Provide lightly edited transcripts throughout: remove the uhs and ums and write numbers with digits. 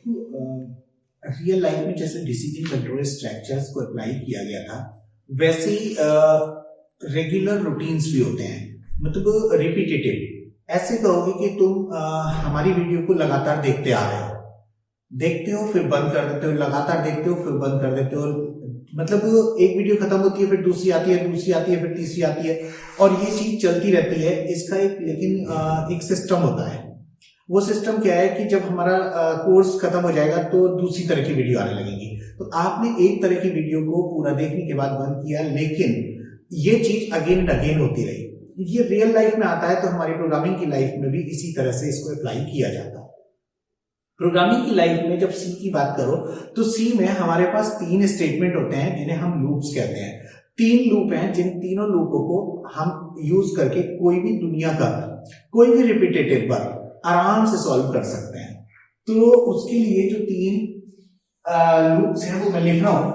Real life में जैसे decision control structures को अप्लाई किया गया था, वैसे ही रेगुलर रूटीन्स भी होते हैं, मतलब रिपीटेटिव। ऐसे कहोगे कि तुम हमारी वीडियो को लगातार देखते आ रहे हो फिर बंद कर देते हो, लगातार देखते हो फिर बंद कर देते हो, मतलब एक वीडियो खत्म होती है फिर दूसरी आती है, दूसरी आती है फिर तीसरी आती है, और ये चीज चलती रहती है। इसका एक सिस्टम होता है। वो सिस्टम क्या है कि जब हमारा कोर्स खत्म हो जाएगा तो दूसरी तरह की वीडियो आने लगेगी। तो आपने एक तरह की वीडियो को पूरा देखने के बाद बंद किया, लेकिन ये चीज अगेन एंड अगेन होती रही। ये रियल लाइफ में आता है, तो हमारी प्रोग्रामिंग की लाइफ में भी इसी तरह से इसको अप्लाई किया जाता है। प्रोग्रामिंग की लाइफ में जब सी की बात करो तो सी में हमारे पास 3 स्टेटमेंट होते हैं जिन्हें हम लूप्स कहते हैं। 3 लूप हैं, जिन तीनों लूपों को हम यूज करके कोई भी दुनिया का कोई भी रिपीटेटिव वर्क आराम से सॉल्व कर सकते हैं। तो उसके लिए जो 3 लूप्स हैं वो मैं लिख रहा हूं।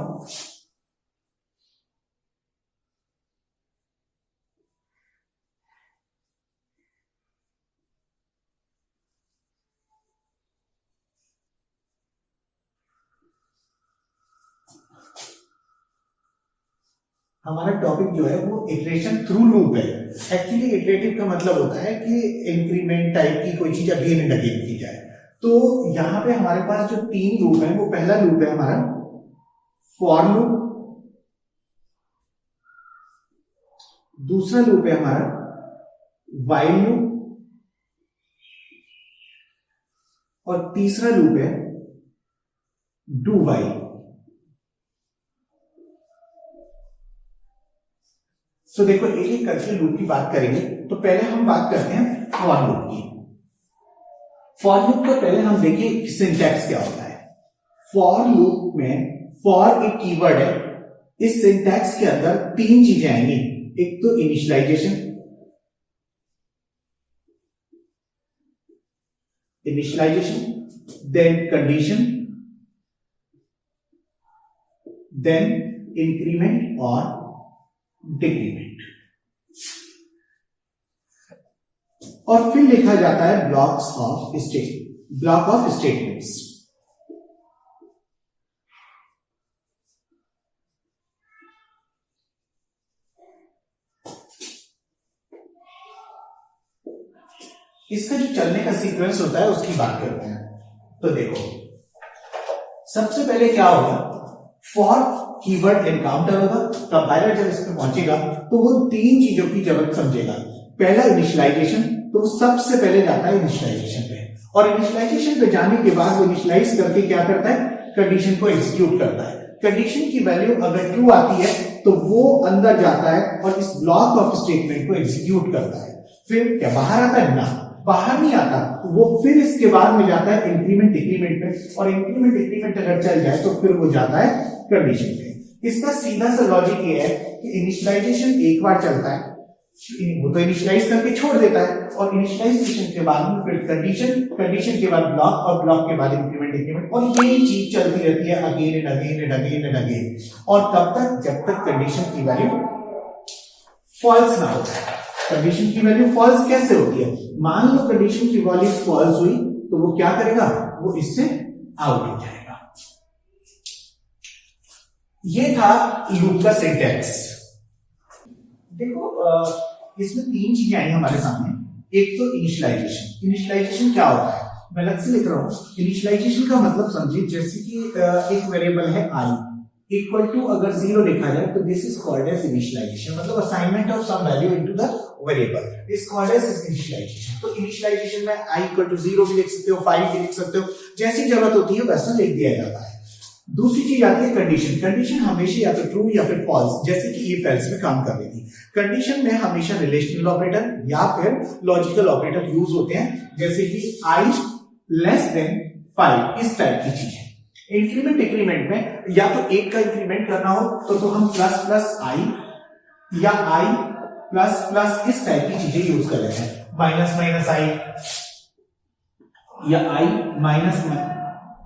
हमारा टॉपिक जो है वो इटरेशन थ्रू लूप है। एक्चुअली इटरेटिव का मतलब होता है कि इंक्रीमेंट टाइप की कोई चीज अगेन एंड अगेन की जाए। तो यहां पे हमारे पास जो 3 लूप है, वो पहला लूप है हमारा फॉर लूप, दूसरा लूप है हमारा व्हाइल लूप, और तीसरा लूप है डू व्हाइल। तो देखो एक एक करके लूप की बात करेंगे। तो पहले हम बात करते हैं फॉर लूप की। फॉर लूप का पहले हम देखिए सिंटैक्स क्या होता है। फॉर लूप में फॉर एक कीवर्ड है। इस सिंटैक्स के अंदर 3 चीजें आएंगी। एक तो initialisation, then condition, then increment और डिक्रीमेंट, और फिर लिखा जाता है ब्लॉक ऑफ स्टेटमेंट्स। इसका जो चलने का सीक्वेंस होता है उसकी बात करते हैं। तो देखो सबसे पहले क्या होगा, फॉर कीवर्ड एनकाउंटर होगा। कंपाइलर जब इस पे पहुंचेगा तो वो 3 चीजों की जरूरत समझेगा। पहला इनिशियलाइजेशन, तो सबसे पहले जाता है इनिशियलाइजेशन पे, और इनिशियलाइजेशन पे जाने के बाद वो इनिशियलाइज करके क्या करता है, कंडीशन को एग्जीक्यूट करता है। कंडीशन की वैल्यू अगर ट्रू आती है तो वो अंदर जाता है और इस ब्लॉक ऑफ स्टेटमेंट को एग्जीक्यूट करता है। फिर क्या बाहर आता है? ना, बाहर नहीं आता। वो फिर इसके बाद में जाता है इंक्रीमेंट डिक्रीमेंट पे, और इंक्रीमेंट डिक्रीमेंट अगर चल जाए तो फिर वो जाता है कंडीशन पे। इसका सीधा सा लॉजिक ये है कि इनिशियलाइजेशन एक बार चलता है, वो तो इनिशियलाइज करके छोड़ देता है, और इनिशियलाइजेशन के बाद में फिर कंडीशन के बाद ब्लॉक, और ब्लॉक के बाद इंक्रीमेंट डिक्रीमेंट, और यही चीज चलती रहती है again and again and again and again. और कब तक? जब तक कंडीशन की वैल्यू फॉल्स ना हो जाए। कंडीशन की वैल्यू फॉल्स कैसे होती है? मान लो कंडीशन की वैल्यू फॉल्स हुई तो वो क्या करेगा, वो इससे आउट हो जाएगा। ये था लूप का सिंटैक्स। देखो इसमें 3 चीजें आई हमारे सामने। एक तो इनिशियलाइजेशन। इनिशियलाइजेशन क्या होता है, मैं अलग से लिख रहा हूं। इनिशियलाइजेशन का मतलब समझिए, जैसे कि एक वेरिएबल है आई, इक्वल टू अगर 0 लिखा जाए तो this is called as initialization, मतलब assignment of some value into the variable is called as initialization. तो इनिशियलाइजेशन में आई इक्वल टू 0 भी लिख सकते हो, 5 भी लिख सकते हो, जैसी जरूरत होती है वैसा लिख दिया जाता है। दूसरी चीज आती है कंडीशन। कंडीशन हमेशा या तो ट्रू या फिर फॉल्स, जैसे कि इफ एल्स में काम कर रही थी। कंडीशन में हमेशा रिलेशनल ऑपरेटर या फिर लॉजिकल ऑपरेटर यूज होते हैं, जैसे कि आई लेस देन 5, इस टाइप की चीजें। इंक्रीमेंट डिक्रीमेंट में या तो 1 का इंक्रीमेंट करना हो तो हम प्लस प्लस आई या आई प्लस प्लस इस टाइप की चीजें यूज कर लेते हैं। माइनस माइनस आई या आई माइनस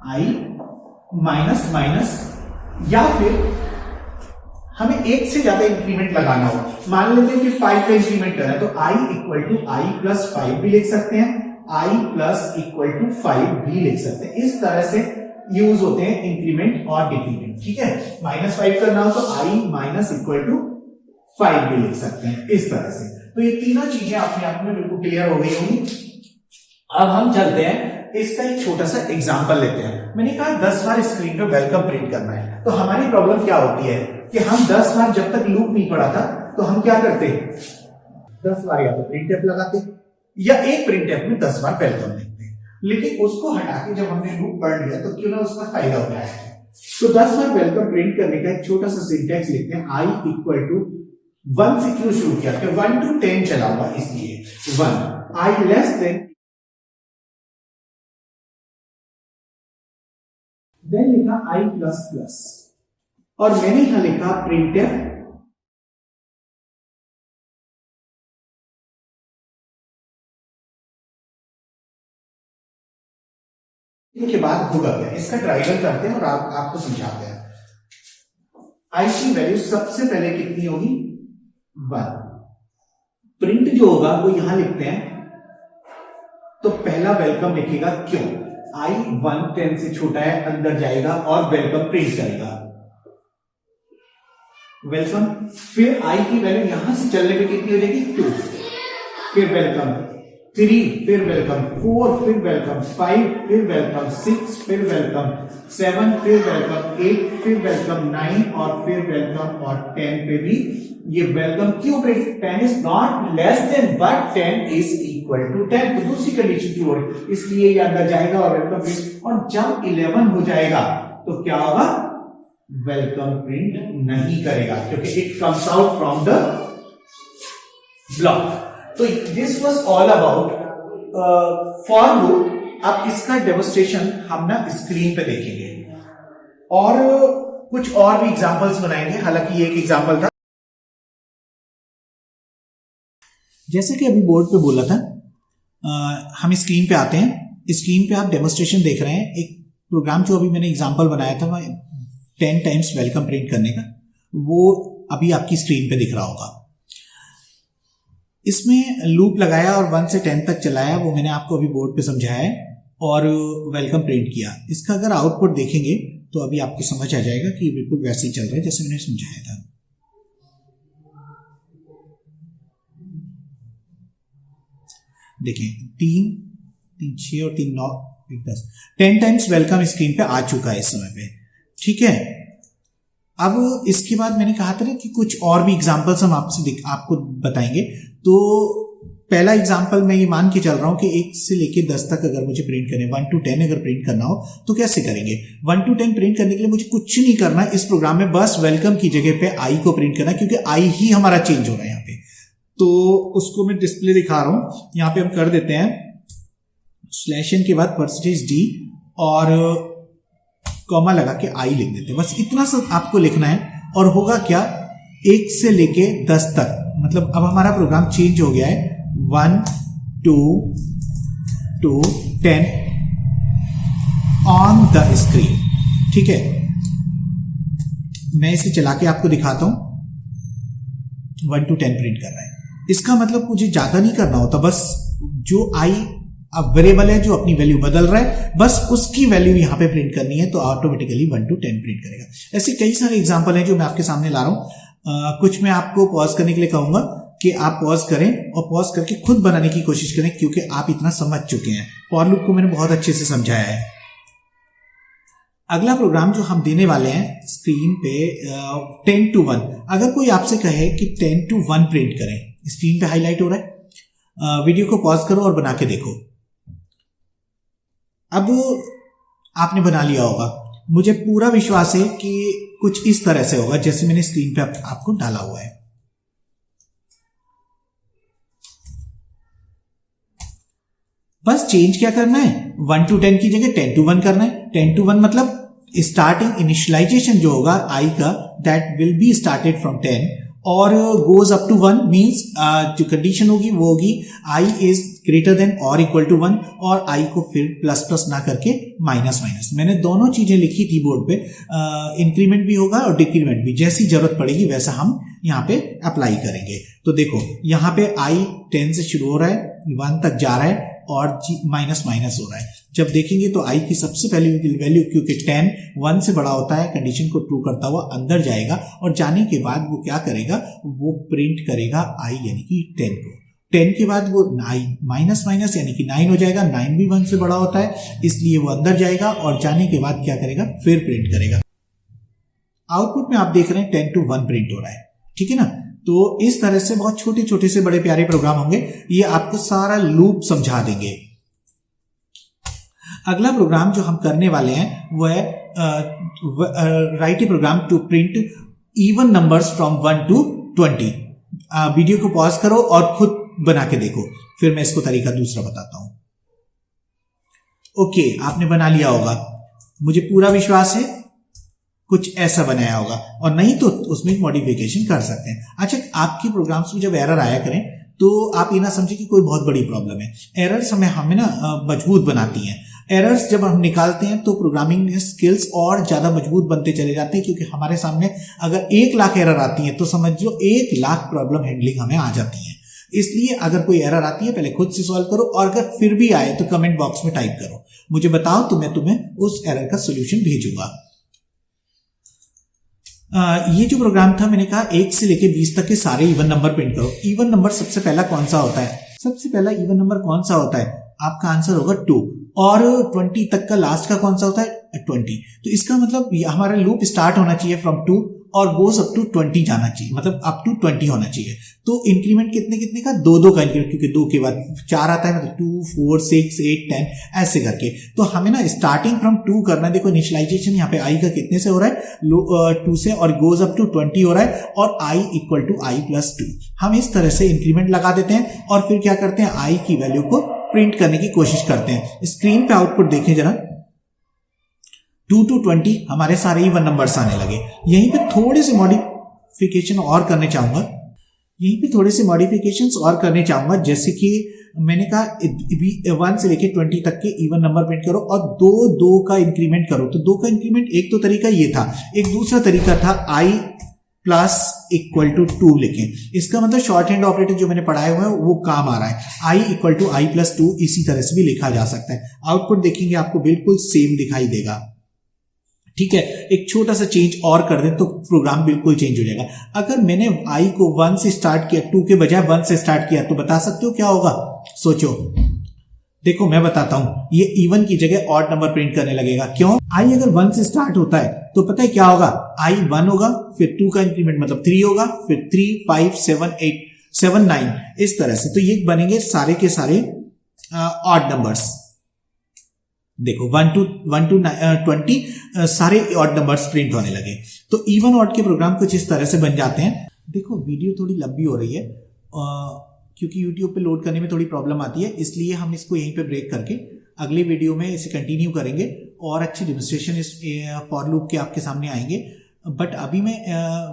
आई माइनस माइनस, या फिर हमें 1 से ज्यादा इंक्रीमेंट लगाना हो। मान लेते हैं कि 5 का इंक्रीमेंट करना है तो I equal to I plus 5 भी लिख सकते हैं, i प्लस इक्वल टू 5 भी लिख सकते हैं। इस तरह से यूज होते हैं इंक्रीमेंट और डिक्रीमेंट, ठीक है। -5 करना हो तो i माइनस इक्वल टू 5 भी लिख सकते हैं इस तरह से। तो ये तीनों चीजें अपने आप में बिल्कुल क्लियर हो गई होंगी। अब हम चलते हैं, इसका एक छोटा सा एग्जांपल लेते हैं। मैंने कहा 10 बार स्क्रीन पे वेलकम प्रिंट करना है, तो हमारी प्रॉब्लम क्या होती है कि हम 10 बार जब तक लूप नहीं पढ़ा था तो हम क्या करते, 10 बार या तो प्रिंटफ लगाते या एक प्रिंटफ में 10 बार वेलकम लिखते। लेकिन उसको हटा के जब हमने लूप पढ़ लिया तो क्यों ना उसका फायदा हो जाए। तो 10 बार वेलकम प्रिंट करने का एक छोटा सा सिंटेक्स लिखते हैं। i इक्वल टू 1 से क्यों शुरू किया, 1 to 10 चला हुआ इसलिए 1, i लेस देन, देन लिखा i प्लस प्लस, और मैंने यहां लिखा प्रिंटफ के बाद होगा क्या, इसका ट्रायल करते हैं और आपको समझाते हैं। i की वैल्यू सबसे पहले कितनी होगी, 1। प्रिंट जो होगा वो यहां लिखते हैं, तो पहला वेलकम लिखेगा, क्यों, i 1 10 से छोटा है, अंदर जाएगा और वेलकम प्रिंट करेगा, वेलकम। फिर i की वैल्यू यहां से चलने पे कितनी हो जाएगी, 2, फिर वेलकम 3, फिर वेलकम 4, फिर वेलकम 5, फिर वेलकम 6, फिर वेलकम 7, फिर वेलकम 8, फिर वेलकम 9 और फिर वेलकम और 10 पे भी ये वेलकम क्यों print, 10 is not less than but 10 is equal to 10, तो दूसरी कंडीशन की ओर, इसलिए ये अंदर जाएगा और वेलकम प्रिंट, और जब 11 हो जाएगा तो क्या होगा, वेलकम प्रिंट नहीं करेगा क्योंकि it comes out from the block. तो this was all about for loop. अब इसका डेमोस्ट्रेशन हम ना स्क्रीन पे देखेंगे और कुछ और भी एग्जांपल्स बनाएंगे, हालांकि ये एक एग्जांपल था। जैसे कि अभी बोर्ड पे बोला था, हम स्क्रीन पे आते हैं। स्क्रीन पे आप डेमोस्ट्रेशन देख रहे हैं, एक प्रोग्राम जो अभी मैंने एग्जांपल बनाया था 10 टाइम्स वेलकम प्रिंट करने का, वो अभी आपकी स्क्रीन पे दिख रहा होगा। इसमें लूप लगाया और 1 से 10 तक चलाया, वो मैंने आपको अभी बोर्ड पे समझाया है, और वेलकम प्रिंट किया। इसका अगर आउटपुट देखेंगे तो अभी आपको समझ आ जाएगा कि बिल्कुल वैसे ही चल रहा है जैसे मैंने समझाया था। देखिए 3, 6 और 3 9 10 10 टाइम्स वेलकम स्क्रीन पे आ चुका है इस समय पे, ठीक है। अब इसके बाद मैंने कहा था ना कि कुछ और भी एग्जांपल्स हम आपको बताएंगे। तो पहला एग्जांपल मैं ये मान के चल रहा हूं कि 1 से लेके 10 तक अगर मुझे प्रिंट करने, 1 to 10 अगर प्रिंट करना हो तो कैसे करेंगे। 1 to 10 प्रिंट करने के लिए मुझे कुछ नहीं करना इस प्रोग्राम में, बस वेलकम की जगह पे i को प्रिंट करना, क्योंकि i ही हमारा चेंज हो रहा है यहाँ पे। तो उसको मैं डिस्प्ले दिखा रहा हूं, यहाँ पे हम कर देते हैं /n के बाद %d और कॉमा लगा के i लिख देते हैं। बस इतना सा आपको लिखना है और होगा क्या, 1 से लेके 10 तक, मतलब अब हमारा प्रोग्राम चेंज हो गया है 1 2 to 10 ऑन द स्क्रीन, ठीक है। मैं इसे चला के आपको दिखाता हूं, 1 to 10 प्रिंट कर रहा है। इसका मतलब मुझे ज्यादा नहीं करना होता, बस जो i अब वेरिएबल है जो अपनी वैल्यू बदल रहा है, बस उसकी वैल्यू यहां पे प्रिंट करनी है, तो ऑटोमेटिकली 1 to 10 प्रिंट करेगा। ऐसे कई सारे एग्जांपल हैं जो मैं आपके सामने ला रहा हूं। कुछ मैं आपको पॉज करने के लिए कहूंगा कि आप पॉज करें और पॉज करके खुद बनाने की कोशिश करें, क्योंकि आप इतना समझ चुके हैं। फॉर लूप को मैंने बहुत अच्छे से समझाया है। अगला प्रोग्राम जो हम देने वाले हैं स्क्रीन पे 10 to 1, अगर कोई आपसे कहे कि 10 to 1 प्रिंट करें, स्क्रीन पे हाईलाइट हो रहा है, वीडियो को पॉज करो और बना के देखो। अब आपने बना लिया होगा, मुझे पूरा विश्वास है कि कुछ इस तरह से होगा जैसे मैंने स्क्रीन पे आपको डाला हुआ है। बस चेंज क्या करना है, 1 to 10 की जगह 10 to 1 करना है। 10 to 1 मतलब स्टार्टिंग इनिशियलाइजेशन जो होगा i का, that will be started from 10 और गोज अप टू 1, मीन्स जो कंडीशन होगी वो होगी i इज ग्रेटर देन और इक्वल टू 1, और i को फिर प्लस प्लस ना करके माइनस माइनस। मैंने दोनों चीजें लिखी थी बोर्ड पे, इंक्रीमेंट भी होगा और डिक्रीमेंट भी, जैसी जरूरत पड़ेगी वैसा हम यहाँ पे अप्लाई करेंगे। तो देखो यहाँ पे i 10 से शुरू हो रहा है, 1 तक जा रहा है, और माइनस माइनस हो रहा है। जब देखेंगे तो आई की सबसे पहली वैल्यू, क्योंकि 10 1 से बड़ा होता है, कंडीशन को ट्रू करता हुआ अंदर जाएगा और जाने के बाद वो क्या करेगा, वो प्रिंट करेगा आई यानी कि 10 को। 10 के बाद वो माइनस माइनस यानी कि 9 हो जाएगा। 9 भी 1 से बड़ा होता है, इसलिए वो अंदर जाएगा और जाने के बाद क्या करेगा, फिर प्रिंट करेगा। आउटपुट में आप देख रहे हैं 10 to 1 प्रिंट हो रहा है, ठीक है ना। तो इस तरह से बहुत छोटे छोटे से बड़े प्यारे प्रोग्राम होंगे, ये आपको सारा लूप समझा देंगे। अगला प्रोग्राम जो हम करने वाले हैं वो है write a program to print even numbers from 1 to 20। Video को पॉज करो और खुद बना के देखो, फिर मैं इसको तरीका दूसरा बताता हूं। ओके, आपने बना लिया होगा, मुझे पूरा विश्वास है कुछ ऐसा बनाया होगा, और नहीं तो उसमें मॉडिफिकेशन कर सकते हैं। अच्छा, आपकी प्रोग्राम्स में जब एरर आया करें तो आप ये ना समझे कि कोई बहुत बड़ी प्रॉब्लम है। एरर्स हमें ना मजबूत बनाती हैं। एरर्स जब हम निकालते हैं तो प्रोग्रामिंग स्किल्स और ज्यादा मजबूत बनते चले जाते हैं, क्योंकि हमारे सामने अगर 1 लाख एरर आती है तो समझो 1 लाख प्रॉब्लम हैंडलिंग हमें आ जाती है। इसलिए अगर कोई एरर आती है पहले खुद से सॉल्व करो, और अगर फिर भी आए तो कमेंट बॉक्स में टाइप करो, मुझे बताओ, तो मैं तुम्हें उस एरर का सोल्यूशन भेजूंगा। ये जो प्रोग्राम था, मैंने कहा 1 से लेके 20 तक के सारे इवन नंबर प्रिंट करो। इवन नंबर सबसे पहला कौन सा होता है? सबसे पहला इवन नंबर कौन सा होता है? आपका आंसर होगा 2। और 20 तक का लास्ट का कौन सा होता है? 20। तो इसका मतलब हमारा लूप स्टार्ट होना चाहिए फ्रॉम 2 और गोस अप टू 20 जाना चाहिए, मतलब अप टू 20 होना चाहिए। तो इंक्रीमेंट कितने कितने का? 2 का इंक्रीमेंट, क्योंकि 2 के बाद 4 आता है, मतलब 2 4 6 8 10 ऐसे करके। तो हमें ना स्टार्टिंग फ्रॉम 2 करना है। देखो इनिशियलाइजेशन यहाँ पे आई का कितने से हो रहा है? 2 से, और गोज अप टू 20 हो रहा है, और I equal to I plus 2। हम इस तरह से इंक्रीमेंट लगा देते हैं और फिर क्या करते हैं, आई की वैल्यू को प्रिंट करने की कोशिश करते हैं। स्क्रीन पे आउटपुट देखें जरा, 2 to 20 हमारे सारे इवन नंबर्स आने लगे। यहीं पे थोड़े से मॉडिफिकेशन और करने चाहूंगा, जैसे कि मैंने कहा 1 से लेके 20 तक के इवन नंबर प्रिंट करो और 2 का इंक्रीमेंट करो। तो 2 का इंक्रीमेंट, एक तो तरीका ये था, एक दूसरा तरीका था आई प्लस इक्वल टू 2 लिखें। इसका मतलब शॉर्ट हैंड ऑपरेटर जो मैंने पढ़ाए हुए हैं वो काम आ रहा है। I equal to I plus 2 इसी तरह से भी लिखा जा सकता है। आउटपुट देखेंगे आपको बिल्कुल सेम दिखाई देगा, ठीक है। एक छोटा सा चेंज और कर दें तो प्रोग्राम बिल्कुल चेंज हो जाएगा। अगर मैंने आई को 1 से स्टार्ट किया, 2 के बजाय 1 से स्टार्ट किया, तो बता सकते हो क्या होगा? सोचो, देखो मैं बताता हूं, ये इवन की जगह ऑड नंबर प्रिंट करने लगेगा। क्यों? आई अगर 1 से स्टार्ट होता है तो पता है क्या होगा? आई 1 होगा, फिर 2 का इंक्रीमेंट मतलब 3 होगा, फिर 3 5 7 8 7 9 इस तरह से। तो ये बनेंगे सारे के सारे ऑड नंबर्स। देखो 1 to 20 सारे ऑड नंबर्स प्रिंट होने लगे। तो इवन ऑड के प्रोग्राम कुछ इस तरह से बन जाते हैं। देखो वीडियो थोड़ी लंबी हो रही है क्योंकि यूट्यूब पे लोड करने में थोड़ी प्रॉब्लम आती है, इसलिए हम इसको यहीं पे ब्रेक करके अगले वीडियो में इसे कंटिन्यू करेंगे और अच्छी डेमोंस्ट्रेशन इस फॉर लूप के आपके सामने आएंगे। बट अभी मैं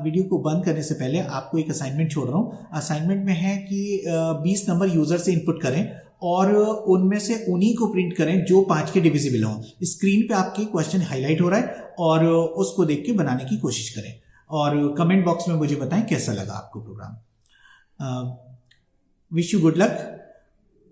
वीडियो को बंद करने से पहले आपको एक असाइनमेंट छोड़ रहा हूँ। असाइनमेंट में है कि 20 नंबर यूजर से इनपुट करें और उनमें से उन्हीं को प्रिंट करें जो 5 के डिविजिबल हों। स्क्रीन पे आपके क्वेश्चन हाईलाइट हो रहा है और उसको देख के बनाने की कोशिश करें और कमेंट बॉक्स में मुझे बताएं कैसा लगा आपको program. Wish you good luck.